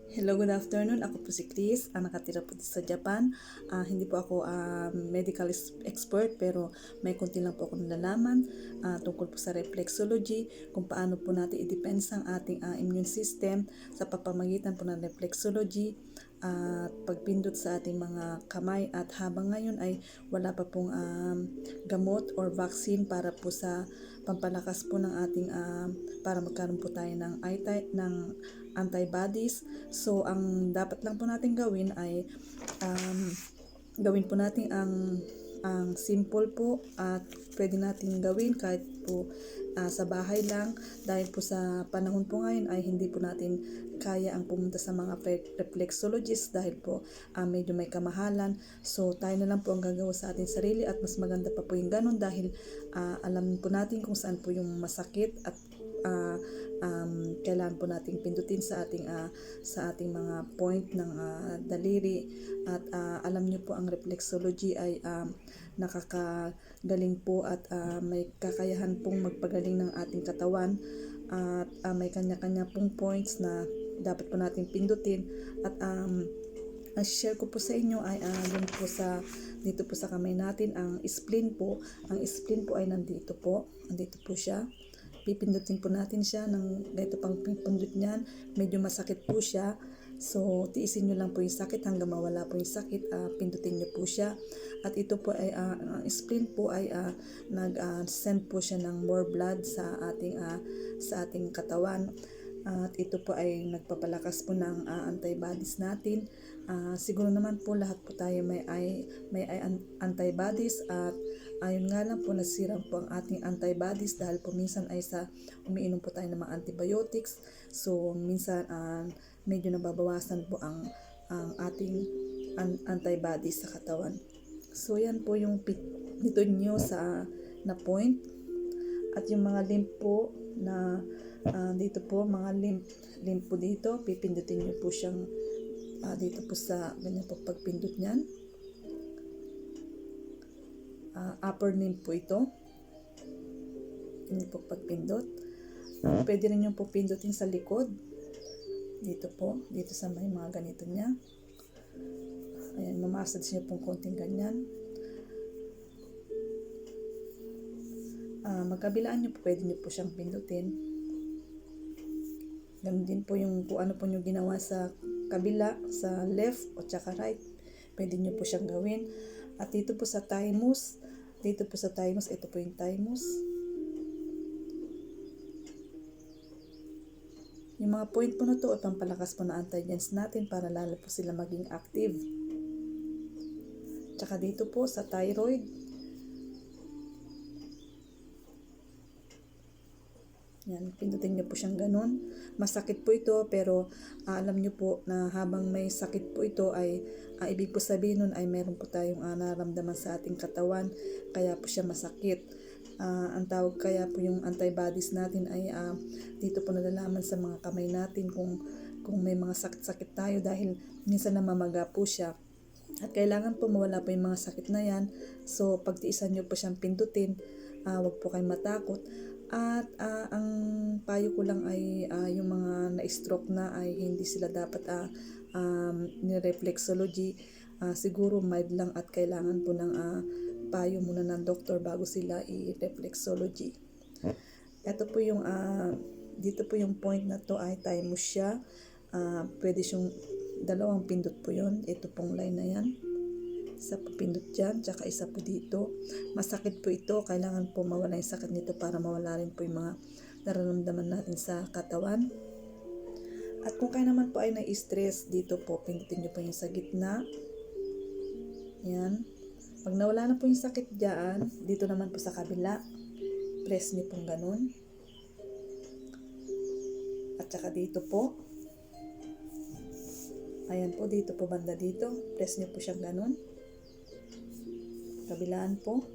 Hello, good afternoon. Ako po si Chris, nakatira po sa Japan. Hindi po ako medical expert pero may konti lang po ako nalalaman tungkol po sa reflexology, kung paano po natin i-defense ang ating immune system sa pamamagitan po ng reflexology at pagpindot sa ating mga kamay. At habang ngayon ay wala pa pong gamot or vaccine para po sa pampalakas po ng ating para magkaroon po tayo ng antibodies. So, ang dapat lang po natin gawin ay gawin po natin ang simple po at pwede natin gawin kahit po sa bahay lang, dahil po sa panahon po ngayon ay hindi po natin kaya ang pumunta sa mga reflexologist dahil po medyo may kamahalan. So tayo na lang po ang gagawa sa ating sarili, at mas maganda pa po yung ganun dahil alam po natin kung saan po yung masakit, at kailangan po nating pindutin sa ating mga point ng daliri. At alam niyo po ang reflexology ay nakakagaling po at may kakayahan pong magpagaling ng ating katawan, at may kanya-kanya pong points na dapat po nating pindutin. At ang share ko po sa inyo ay yun po dito po sa kamay natin, ang spleen po. Ang spleen po ay nandito po siya. Pipindutin po natin siya ng ganito pang pipindot niyan. Medyo masakit po siya. So, tiisin nyo lang po yung sakit hanggang mawala po yung sakit. Pindutin nyo po siya. At ito po ay, ang spleen po ay nag-send po siya ng more blood sa ating katawan. At ito po ay nagpapalakas po ng antibodies natin. Siguro naman po lahat po tayo may antibodies, at ayun nga lang po nasira po ang ating antibodies dahil po minsan ay umiinom po tayo ng mga antibiotics. So minsan medyo nababawasan po ang ating antibodies sa katawan. So yan po yung dito nyo na point. At yung mga lymph po na dito po, mga lymph po dito, pipindutin nyo po siyang dito po sa ganyan po pagpindot niyan. Upper lymph po ito. Ganyan po pagpindot. Pwede rin yung po pindutin sa likod. Dito po, dito sa may mga ganito niya. Ayan, mamassage niyo pong konting ganyan. Magkabilaan nyo po, pwede nyo po siyang pindutin. Ganun din po yung kung ano po nyo ginawa sa kabila, sa left o tsaka right, pwede nyo po siyang gawin. At dito po sa thymus, ito po yung thymus. Yung mga point po na to ay pampalakas po na antigens natin para lalo po sila maging active. Tsaka dito po sa thyroid, yan, pindutin nyo po siyang ganun. Masakit po ito, pero alam nyo po na habang may sakit po ito ay ibig po sabihin nun ay meron po tayong nararamdaman sa ating katawan, kaya po siya masakit. Ang tawag kaya po yung antibodies natin ay dito po nalalaman sa mga kamay natin kung may mga sakit-sakit tayo, dahil minsan namamaga po siya. At kailangan po mawala po yung mga sakit na yan. So pagtiisan nyo po siyang pindutin, wag po kayong matakot. At ang payo ko lang ay yung mga na-stroke na ay hindi sila dapat ni-reflexology. Siguro mild lang at kailangan po ng payo muna ng doktor bago sila i-reflexology. Ito po yung dito po yung point na to ay thymus siya. Pwede siyang dalawang pindot po yun. Ito pong line na yan. Isa po pindot dyan, tsaka isa po dito. Masakit po ito, kailangan po mawala yung sakit nito para mawala rin po yung mga nararamdaman natin sa katawan. At kung kayo naman po ay na-stress, dito po pindutin nyo po yung sa gitna. Yan. Pag nawala na po yung sakit dyan, dito naman po sa kabila, press nyo pong ganun. At saka dito po, ayan po, dito po banda dito, press nyo po siyang ganun. Kabilaan po.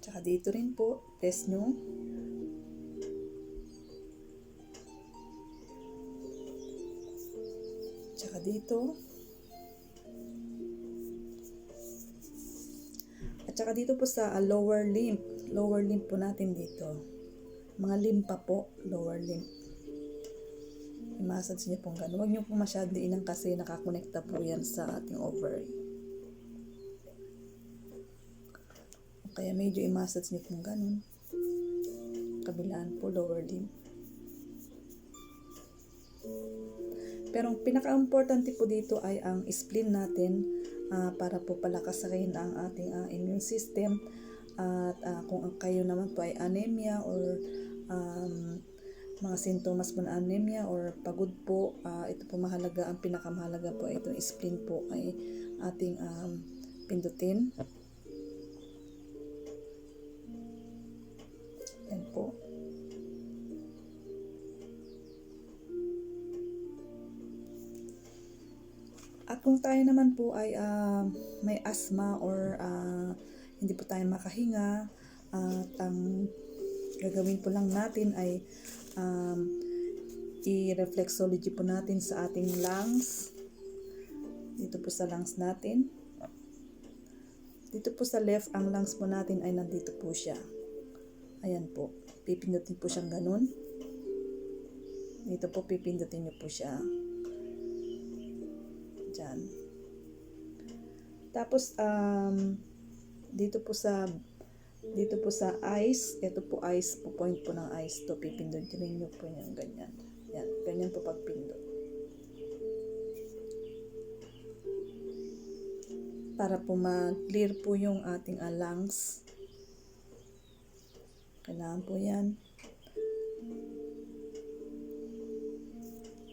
Tsaka dito rin po, press nyo. Tsaka dito. At tsaka dito po sa lower limb po natin dito. mga limpa po, lower limb. I-massage niyo pong ganun. Huwag niyo po masyadong diinan kasi nakakonekta po yan sa ating ovary. Kaya medyo i-massage niyo pong ganun. Kabilaan po, lower limb. Pero ang pinaka-importante po dito ay ang spleen natin para po palakasakin ang ating immune system. At kung kayo naman po ay anemia or mga sintomas po na anemia or pagod po, ito po mahalaga. Ang pinakamahalaga po ay itong spleen po ay ating pindutin. Yan po. At kung tayo naman po ay may asthma or hindi po tayo makahinga, at ang gagawin po lang natin ay i-reflexology po natin sa ating lungs. Dito po sa lungs natin. Dito po sa left, ang lungs po natin ay nandito po siya. Ayan po. Pipindutin po siyang ganun. Dito po pipindutin niyo po siya. Diyan. Tapos dito po sa eyes, ito po eyes po, point po ng eyes to, pipindutin niyo po yan ganyan. Yan, ganyan po pagpindot. Para po ma-clear po yung ating lungs. Kailangan po yan.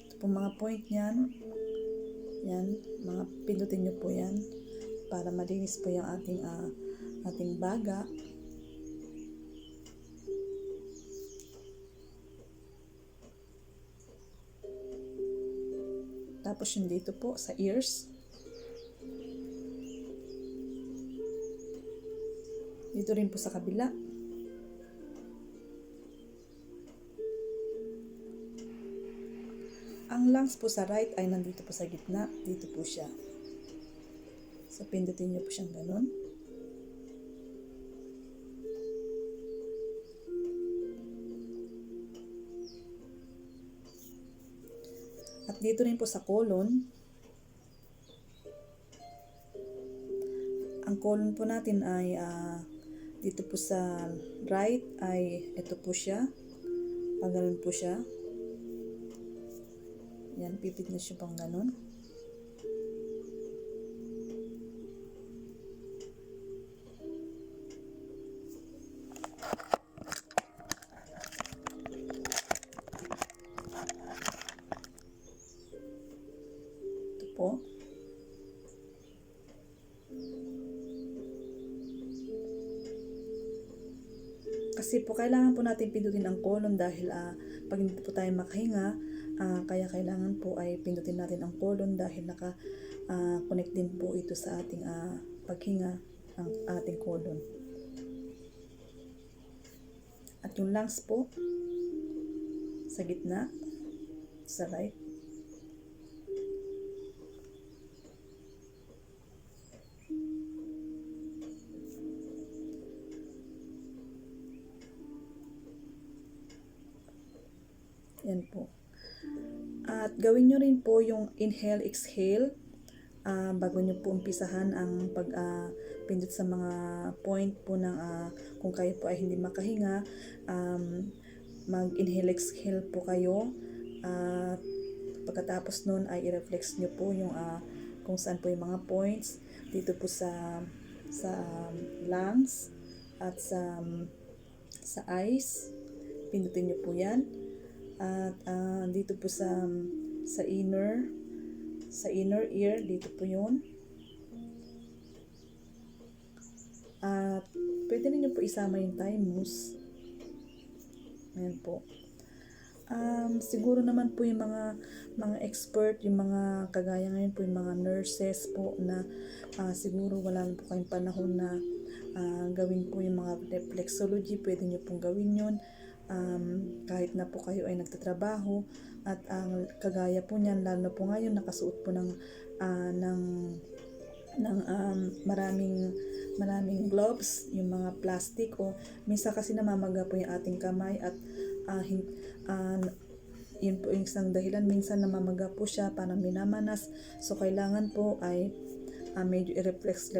Ito po mga point yan. Yan, mga pindutin nyo po yan para malinis po yung ating baga. Tapos yung dito po sa ears. Dito rin po sa kabila. Ang lungs po sa right ay nandito po sa gitna. Dito po siya. So, pindutin nyo po siyang ganun. At dito rin po sa colon. Ang colon po natin ay dito po sa right ay ito po siya. Pag ganun po siya. Yan, pipit na siya pang ganun. Ito po. Kasi po kailangan po natin pindutin ang colon dahil pag hindi po tayo makahinga, kaya kailangan po ay pindutin natin ang colon dahil naka-connect din po ito sa ating paghinga, ang ating colon. At yung lungs po sa gitna, sa right. Yan po. At gawin nyo rin po yung inhale, exhale bago nyo po umpisahan ang pagpindot sa mga point po ng kung kayo po ay hindi makahinga, mag-inhale, exhale po kayo. At pagkatapos nun ay i-reflex nyo po yung kung saan po yung mga points dito po sa lungs at sa eyes. Pindutin nyo po yan. At dito po sa inner ear, dito po yun. At pwede niyo po isama yung thymus. Ayan po. Siguro naman po yung mga expert, yung mga kagaya ngayon po yung mga nurses po na siguro wala na po kayong panahon na gawin po yung mga reflexology, pwede nyo pong gawin yun. Kahit na po kayo ay nagtatrabaho at ang kagaya po niyan, lalo po ngayon nakasuot po ng maraming gloves, yung mga plastic, o minsan kasi namamaga po yung ating kamay at ah, hin- ah, yun po yung isang dahilan. Minsan namamaga po siya, parang minamanas. So kailangan po ay medyo i-reflex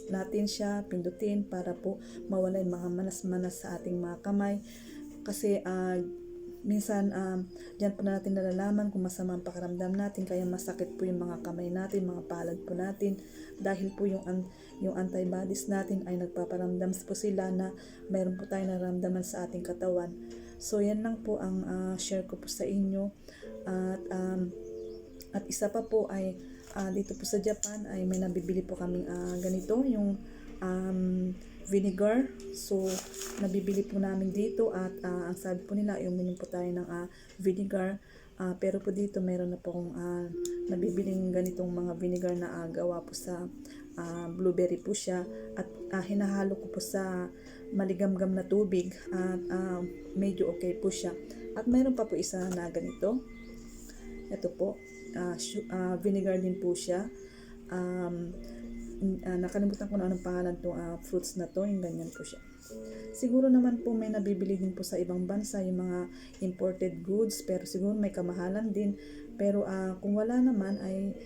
natin siya, pindutin para po mawala yung mga manas-manas sa ating mga kamay. Kasi minsan diyan po natin nalalaman kung masama ang pakiramdam natin, kaya masakit po yung mga kamay natin, mga palad po natin, dahil po yung antibodies natin ay nagpaparamdam po sila na mayroon po tayong nararamdaman sa ating katawan. So yan lang po ang share ko po sa inyo. At isa pa po ay dito po sa Japan ay may nabibili po kaming ganito, yung vinegar. So nabibili po namin dito at ang sabi po nila ay uminom po tayo ng vinegar. Pero po dito meron na po akong nabibiling ganitong mga vinegar na gawa po sa blueberry po siya, at hinahalo ko po sa maligamgam na tubig at medyo okay po siya. At mayroon pa po isa na ganito. Ito po, vinegar din po siya. Nakalimutan ko na anong pangalan itong fruits na to, yung ganyan po siya. Siguro naman po may nabibili din po sa ibang bansa, yung mga imported goods, pero siguro may kamahalan din. Pero kung wala naman ay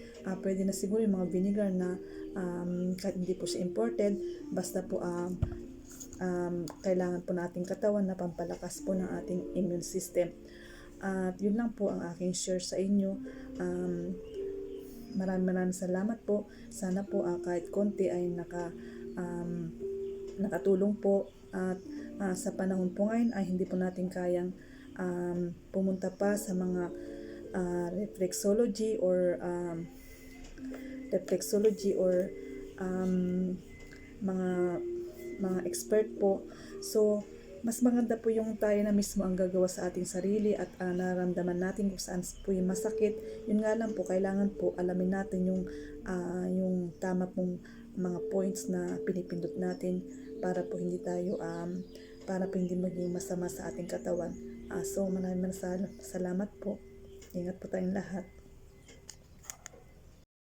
pwede na siguro yung mga vinegar na kahit hindi po siya imported, basta po kailangan po nating katawan na pampalakas po ng ating immune system. At yun lang po ang aking share sa inyo. Maraming salamat po. Sana po kahit konti ay nakatulong po. At sa panahon po ngayon ay hindi po natin kayang pumunta pa sa mga reflexology or mga expert po. So mas maganda po yung tayo na mismo ang gagawa sa ating sarili at nararamdaman natin kung saan po yung masakit. Yun nga lang po, kailangan po alamin natin yung tama pong mga points na pinipindot natin para po hindi maging masama sa ating katawan. So maraming salamat po. Ingat po tayong lahat.